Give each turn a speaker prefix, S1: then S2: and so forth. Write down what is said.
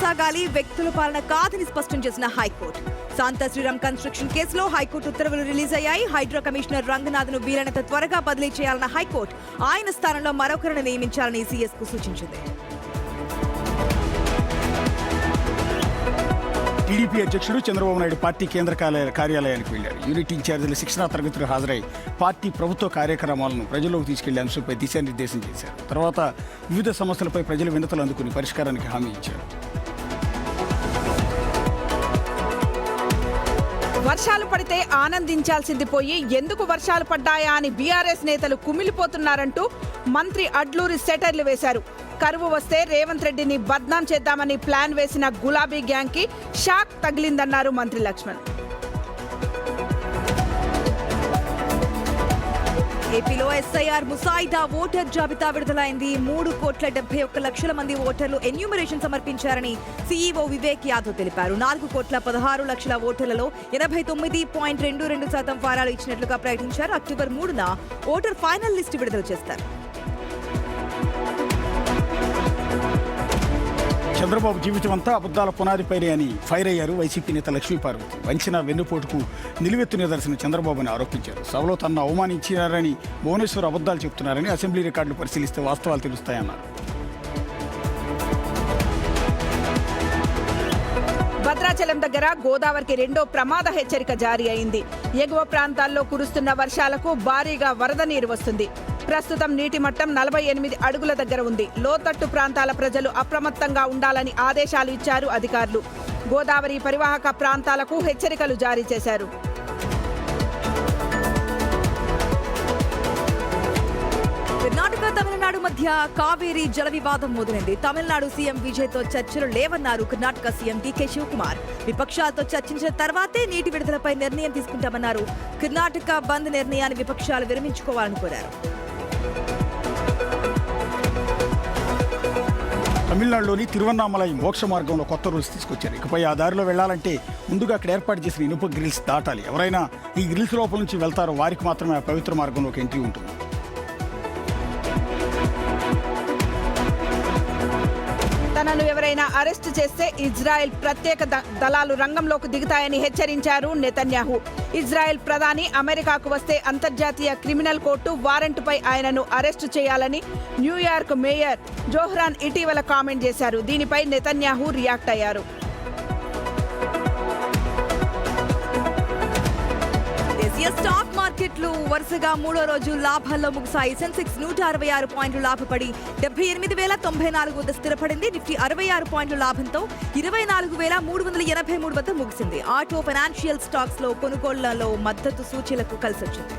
S1: కొనసాగాలి, వ్యక్తుల పాలన కాదని స్పష్టం చేసిన హైకోర్టు. శాంతా శ్రీరామ్ కన్స్ట్రక్షన్ కేసులో హైకోర్టు ఉత్తర్వులు రిలీజ్ అయ్యాయి. హైడ్రా కమిషనర్ రంగనాథ్ను వీలైనంత త్వరగా బదిలీ చేయాలన్న హైకోర్టు ఆయన స్థానంలో మరొకరిని నియమించాలని సీఎస్ కు సూచించింది.
S2: టీడీపీ అధ్యక్షుడు చంద్రబాబు నాయుడు పార్టీ కేంద్ర కార్యాలయానికి వెళ్లారు. యూనిట్ ఇన్ఛార్జీల శిక్షణా తరగతులు హాజరై పార్టీ ప్రభుత్వ కార్యక్రమాలను ప్రజల్లోకి తీసుకెళ్లే అంశంపై దిశానిర్దేశం చేశారు. తర్వాత వివిధ సమస్యలపై ప్రజల వినతులు అందుకుని పరిష్కారానికి హామీ ఇచ్చారు.
S3: వర్షాలు పడితే ఆనందించాల్సింది పోయి ఎందుకు వర్షాలు పడ్డాయా అని బీఆర్ఎస్ నేతలు కుమిలిపోతున్నారంటూ మంత్రి అడ్లూరి సెటర్లు వేశారు. కరువు వస్తే రేవంత్ రెడ్డిని బద్నాం చేద్దామని ప్లాన్ వేసిన గులాబీ గ్యాంగ్ కి షాక్ తగిలిందన్నారు మంత్రి లక్ష్మణ్.
S1: ఏపీలో ఎస్ఐఆర్ ముసాయిదా ఓటర్ జాబితా విడుదలైంది. 3,71,00,000 మంది ఓటర్లు ఎన్యూమరేషన్ సమర్పించారని సీఈఓ వివేక్ యాదవ్ తెలిపారు. 4,16,00,000 ఓటర్లలో 89.22% ఫారాలు ఇచ్చినట్లుగా ప్రకటించారు. అక్టోబర్ 3న ఓటర్ ఫైనల్ లిస్టు విడుదల చేస్తారు.
S2: చంద్రబాబు జీవితం అంతా అబద్దాల పునాదిపైనే అని ఫైర్ అయ్యారు వైసీపీ నేత లక్ష్మీపార్వతి. వంచిన వెన్నుపోటుకు నిలువెత్తు నిదర్శన చంద్రబాబుని ఆరోపించారు. సభలో తనను అవమానించారని భువనేశ్వర్ అబద్దాలు చెబుతున్నారని, అసెంబ్లీ రికార్డులు పరిశీలిస్తే వాస్తవాలు తెలుస్తాయన్నారు.
S3: భద్రాచలం దగ్గర గోదావరికి రెండో ప్రమాద హెచ్చరిక జారీ అయింది. ఎగువ ప్రాంతాల్లో కురుస్తున్న వర్షాలకు భారీగా వరద నీరు వస్తుంది. ప్రస్తుతం నీటి మట్టం 48 అడుగుల దగ్గర ఉంది. లోతట్టు ప్రాంతాల ప్రజలు అప్రమత్తంగా ఉండాలని ఆదేశాలు ఇచ్చారు అధికారులు. గోదావరి పరివాహక ప్రాంతాలకు హెచ్చరికలు జారీ చేశారు.
S1: కర్ణాటక తమిళనాడు మధ్య కావేరీ జల వివాదం మొదలైంది. తమిళనాడు సీఎం విజయ్తో చర్చలు లేవన్నారు కర్ణాటక సీఎం డీకే శివకుమార్. విపక్షాలతో చర్చించిన తర్వాతే నీటి విడుదలపై నిర్ణయం తీసుకుంటామన్నారు. కర్ణాటక బంద్ నిర్ణయాన్ని విపక్షాలు విరమించుకోవాలని కోరారు.
S2: తమిళనాడులోని తిరువన్నామలై మోక్ష మార్గంలో కొత్త రూల్స్ తీసుకొచ్చారు. ఇకపై ఆ దారిలో వెళ్లాలంటే ముందుగా అక్కడ ఏర్పాటు చేసిన ఇనుప గ్రిల్స్ దాటాలి. ఎవరైనా ఈ గ్రిల్స్ లోపల నుంచి వెళ్తారో వారికి మాత్రమే ఆ పవిత్ర మార్గంలోకి ఎంట్రీ ఉంటుంది.
S3: తనను ఎవరైనా అరెస్టు చేస్తే ఇజ్రాయెల్ ప్రత్యేక దళాలు రంగంలోకి దిగుతాయని హెచ్చరించారు నెతన్యాహు. ఇజ్రాయెల్ ప్రధాని అమెరికాకు వస్తే అంతర్జాతీయ క్రిమినల్ కోర్టు వారెంట్పై ఆయనను అరెస్టు చేయాలని న్యూయార్క్ మేయర్ జోహ్రాన్ ఇటీవల కామెంట్ చేశారు. దీనిపై నెతన్యాహు రియాక్ట్ అయ్యారు.
S1: స్టాక్ మార్కెట్లు వరుసగా మూడో రోజు లాభాల్లో ముగిశాయి. సెన్సెక్స్ 166 పాయింట్లు లాభపడి 78,094 వద్ద స్థిరపడింది. నిఫ్టీ 66 పాయింట్ల లాభంతో 24,383 వద్ద ముగిసింది. ఆటో ఫైనాన్షియల్ స్టాక్స్ లో కొనుగోళ్లలో మద్దతు సూచీలకు కలిసొచ్చింది.